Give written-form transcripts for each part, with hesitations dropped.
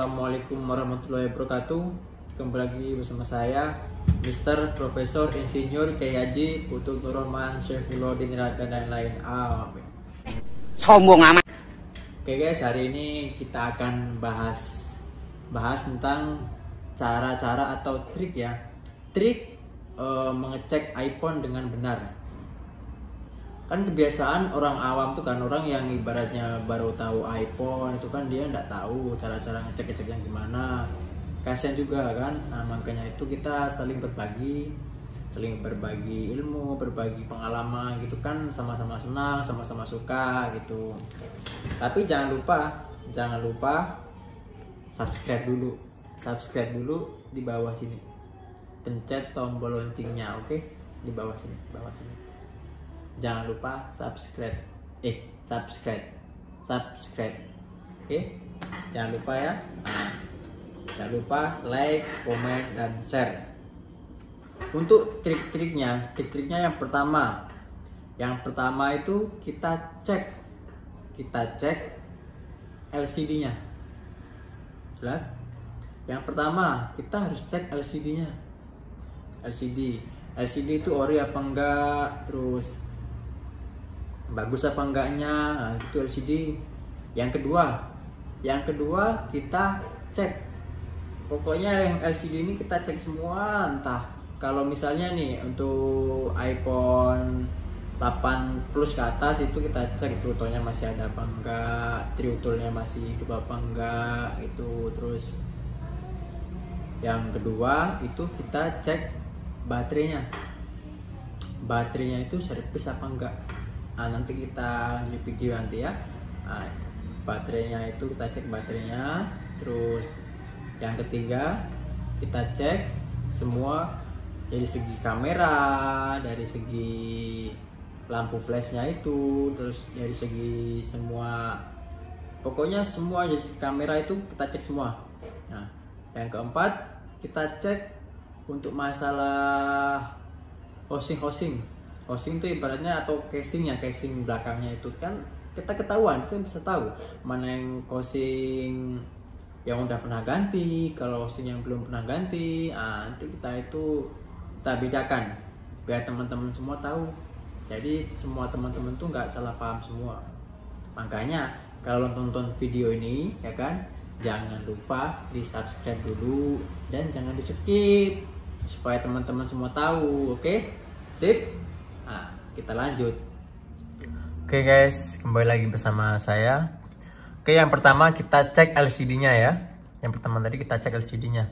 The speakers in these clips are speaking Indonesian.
Assalamualaikum warahmatullahi wabarakatuh. Kembali lagi bersama saya Mr. Profesor Insinyur Kiai Haji Putu Nur Rahman Syafiuddin dan lain-lain. Amin. Sombong amat. Oke guys, hari ini kita akan bahas tentang cara-cara atau trik ya. Trik mengecek iPhone dengan benar. Kan kebiasaan orang awam tuh kan, orang yang ibaratnya baru tahu iPhone itu kan dia nggak tahu cara-cara ngecek-ngeceknya gimana. Kasian juga kan. Nah, makanya itu kita saling berbagi ilmu, berbagi pengalaman gitu kan, sama-sama senang, sama-sama suka gitu. Tapi jangan lupa subscribe dulu di bawah sini. Pencet tombol loncengnya, oke? Di bawah sini. Jangan lupa subscribe. Oke? Jangan lupa ya. Nah, jangan lupa like, komen, dan share. Untuk trik-triknya yang pertama itu kita cek LCD-nya. Jelas? Yang pertama kita harus cek LCD-nya. LCD itu ori apa enggak, terus bagus apa enggaknya, nah, itu LCD. Yang kedua kita cek, pokoknya yang LCD ini kita cek semua. Entah kalau misalnya nih untuk iPhone 8 Plus ke atas itu kita cek fotonya masih ada apa enggak, triutulnya masih hidup apa enggak itu. Terus yang kedua itu kita cek baterainya itu servis apa enggak. Nah, nanti kita di video nanti ya. Nah, baterainya itu kita cek baterainya. Terus yang ketiga kita cek semua dari segi kamera, dari segi lampu flashnya itu, terus dari segi semua, pokoknya semua dari segi kamera itu kita cek semua. Nah, yang keempat kita cek untuk masalah housing itu ibaratnya, atau casing belakangnya itu kan kita ketahuan, kita bisa tahu mana yang casing yang udah pernah ganti, kalau housing yang belum pernah ganti. Nanti kita bedakan biar teman-teman semua tahu. Jadi semua teman-teman tuh nggak salah paham semua. Makanya kalau nonton video ini ya kan, jangan lupa di subscribe dulu dan jangan di skip supaya teman-teman semua tahu. Oke? Sip? Nah, kita lanjut. Oke guys, kembali lagi bersama saya. Oke, yang pertama kita cek LCD-nya ya. Yang pertama tadi kita cek LCD-nya.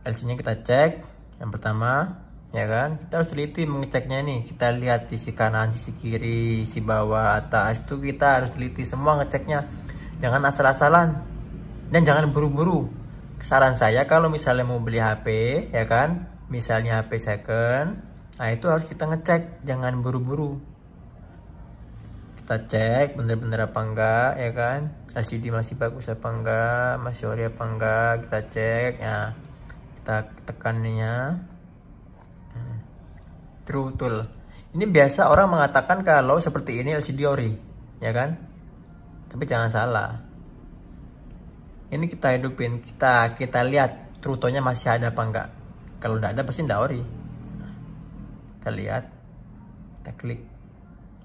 LCD-nya kita cek. Yang pertama, ya kan? Kita harus teliti mengeceknya nih. Kita lihat sisi kanan, sisi kiri, sisi bawah, atas, itu kita harus teliti semua ngeceknya. Jangan asal-asalan dan jangan buru-buru. Saran saya kalau misalnya mau beli HP, ya kan? Misalnya HP second, nah itu harus kita ngecek, jangan buru-buru. Kita cek bener-bener apa enggak, ya kan? LCD masih bagus apa enggak, masih ori apa enggak, kita cek ya. Kita tekannya true tool. Ini biasa orang mengatakan kalau seperti ini LCD ori, ya kan? Tapi jangan salah. Ini kita hidupin, kita lihat true tone-nya masih ada apa enggak. Kalau enggak ada pasti enggak ori. Kita lihat, kita klik.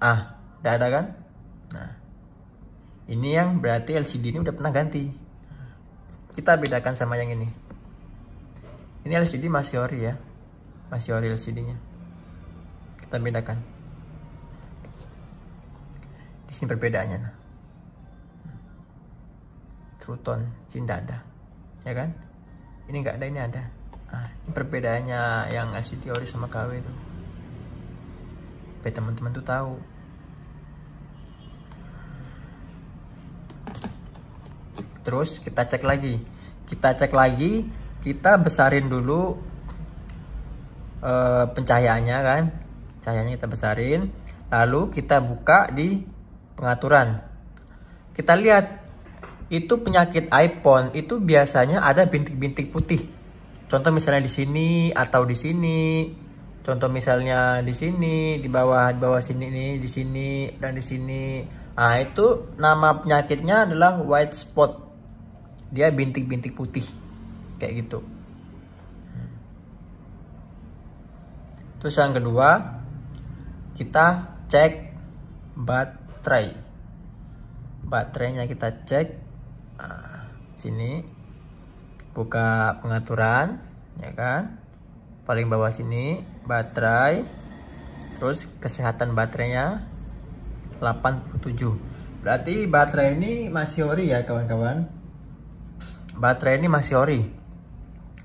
Enggak ada kan? Nah, ini yang berarti LCD ini udah pernah ganti. Kita bedakan sama yang ini. Ini LCD masih ori ya, masih ori LCD-nya. Kita bedakan. Di sini perbedaannya. Nah. True tone, sini tidak ada, ya kan? Ini nggak ada, ini ada. Nah, ini perbedaannya yang LCD ori sama KW itu. Biar teman-teman tuh tahu. Terus kita cek lagi, kita besarin dulu pencahayaannya kan. Cahayanya kita besarin, lalu kita buka di pengaturan. Kita lihat itu penyakit iPhone itu biasanya ada bintik-bintik putih. Contoh misalnya di sini atau di sini. Contoh misalnya di sini, di bawah sini nih, di sini dan di sini. Nah, itu nama penyakitnya adalah white spot. Dia bintik-bintik putih kayak gitu. Terus yang kedua, kita cek baterai. Baterainya kita cek. Nah, sini buka pengaturan, ya kan? Paling bawah sini baterai. Terus kesehatan baterainya 87. Berarti baterai ini masih ori ya kawan-kawan. Baterai ini masih ori.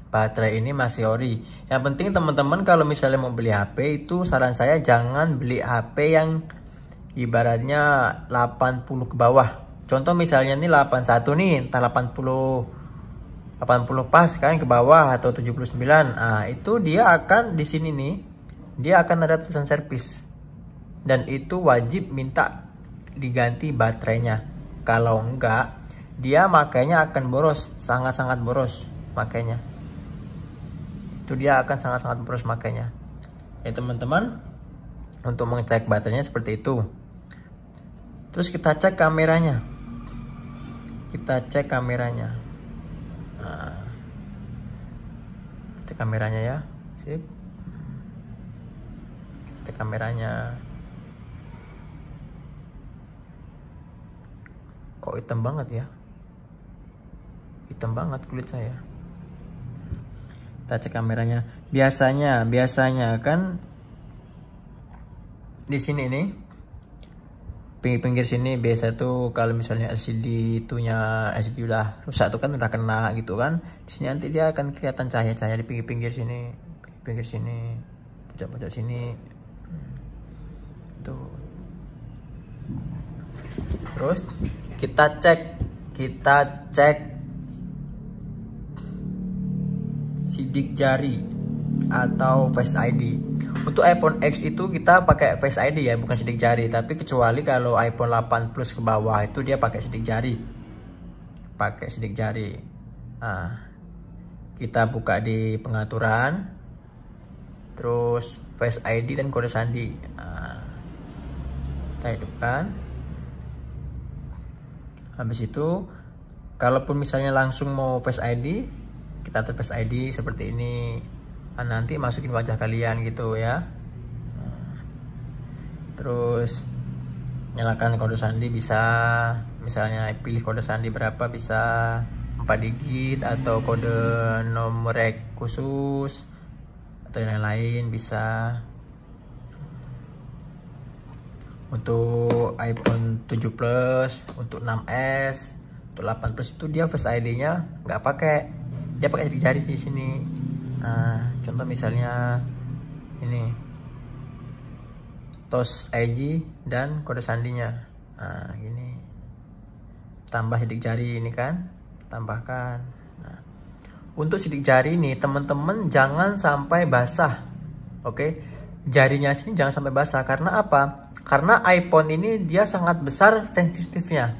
Baterai ini masih ori. Yang penting teman-teman kalau misalnya mau beli HP itu saran saya jangan beli HP yang ibaratnya 80 ke bawah. Contoh misalnya ini 81 nih, entah 80 pas kan ke bawah atau 79. Nah, itu dia akan di sini nih, dia akan ada tulisan servis. Dan itu wajib minta diganti baterainya. Kalau enggak, dia makanya akan boros, sangat-sangat boros makanya. Itu dia akan sangat-sangat boros makanya. Ya teman-teman, untuk mengecek baterainya seperti itu. Terus kita cek kameranya. Kita cek kameranya. Nah, cek kameranya ya. Sip. Cek kameranya. Kok hitam banget ya? Hitam banget kulit saya. Kita cek kameranya. Biasanya kan di sini nih, pinggir sini biasa tuh kalau misalnya LCD udah rusak tuh kan, udah kena gitu kan. Di sini nanti dia akan kelihatan cahaya-cahaya di pinggir sini, pojok-pojok sini. Tuh. Terus kita cek sidik jari atau Face ID. Untuk iPhone X itu kita pakai Face ID ya, bukan sidik jari. Tapi kecuali kalau iPhone 8 Plus ke bawah itu dia pakai sidik jari. Nah, kita buka di pengaturan, terus Face ID dan kode sandi. Nah, kita hidupkan. Habis itu, kalaupun misalnya langsung mau Face ID, kita atur Face ID seperti ini. Nah, nanti masukin wajah kalian gitu ya. Terus nyalakan kode sandi, bisa misalnya pilih kode sandi berapa, bisa 4 digit atau kode nomor khusus atau yang lain bisa. Untuk iPhone 7 Plus, untuk 6s, untuk 8 Plus itu dia Face ID-nya nggak pakai, dia pakai sidik jari di sini. Nah, contoh misalnya ini Touch ID dan kode sandinya. Nah, gini. Tambah sidik jari ini kan, tambahkan. Nah, untuk sidik jari ini teman-teman jangan sampai basah. Oke. Jarinya sini jangan sampai basah, karena apa? Karena iPhone ini dia sangat besar sensitifnya.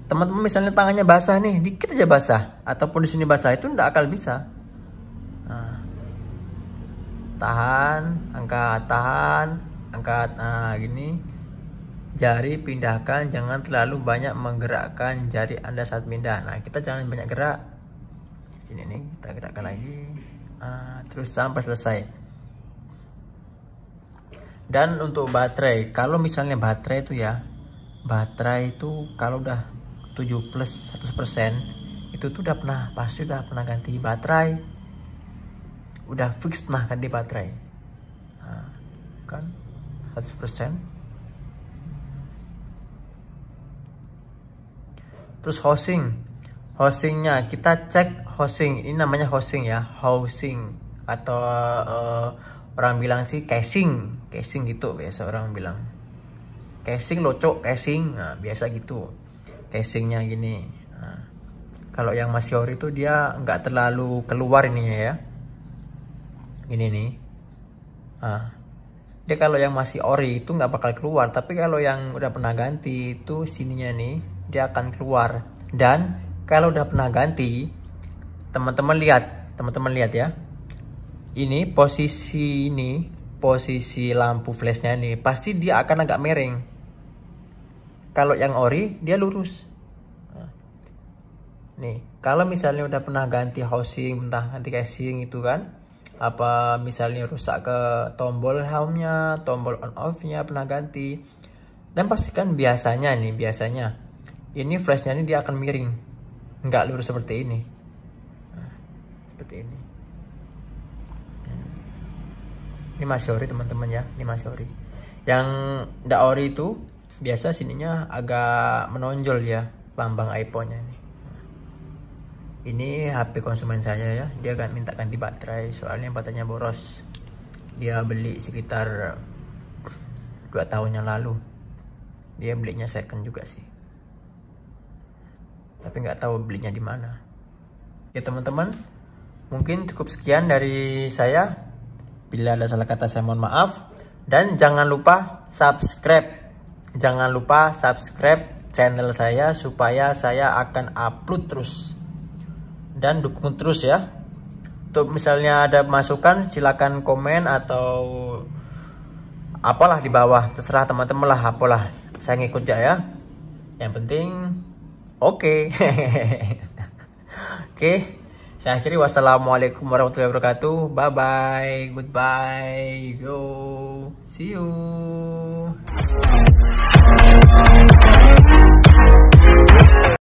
Teman-teman misalnya tangannya basah nih, dikit aja basah, ataupun di sini basah, itu nggak akan bisa. Nah, tahan, angkat, nah gini. Jari pindahkan, jangan terlalu banyak menggerakkan jari Anda saat pindah. Nah, kita jangan banyak gerak. Sini nih, kita gerakkan lagi. Nah, terus sampai selesai. Dan untuk baterai, kalau misalnya baterai itu ya, baterai itu kalau udah 7 plus 100% itu tuh pasti udah pernah ganti baterai, udah fix pernah ganti baterai. Nah, kan 100%. Terus housingnya kita cek housing, ini namanya housing ya, housing atau orang bilang sih casing gitu, biasa orang bilang casing locok casing. Nah, biasa gitu casingnya gini. Nah, kalau yang masih ori itu dia nggak terlalu keluar ininya ya, ini nih. Nah, dia kalau yang masih ori itu nggak bakal keluar, tapi kalau yang udah pernah ganti itu sininya nih dia akan keluar. Dan kalau udah pernah ganti, teman-teman lihat ya, ini posisi lampu flashnya nih pasti dia akan agak miring. Kalau yang ori dia lurus. Nih, kalau misalnya udah pernah ganti housing, entah ganti casing itu kan, apa misalnya rusak ke tombol helmnya, tombol on off-nya pernah ganti, dan pastikan biasanya ini flashnya ini dia akan miring, nggak lurus seperti ini. Nah, seperti ini. Ini masih ori teman-teman ya, ini masih ori. Yang nggak ori itu biasa sininya agak menonjol ya lambang iPhone-nya ini. Ini HP konsumen saya ya, dia akan minta ganti baterai soalnya baterainya boros. Dia beli sekitar 2 tahun yang lalu. Dia belinya second juga sih, tapi nggak tahu belinya di mana. Ya teman-teman, mungkin cukup sekian dari saya. Bila ada salah kata saya mohon maaf, dan jangan lupa subscribe. Jangan lupa subscribe channel saya supaya saya akan upload terus. Dan dukung terus ya. Untuk misalnya ada masukan silakan komen atau apalah di bawah, terserah teman-teman lah, apalah saya ngikut ya. Yang penting oke. Oke, saya akhiri. Wassalamualaikum warahmatullahi wabarakatuh. Bye bye, goodbye, go, see you.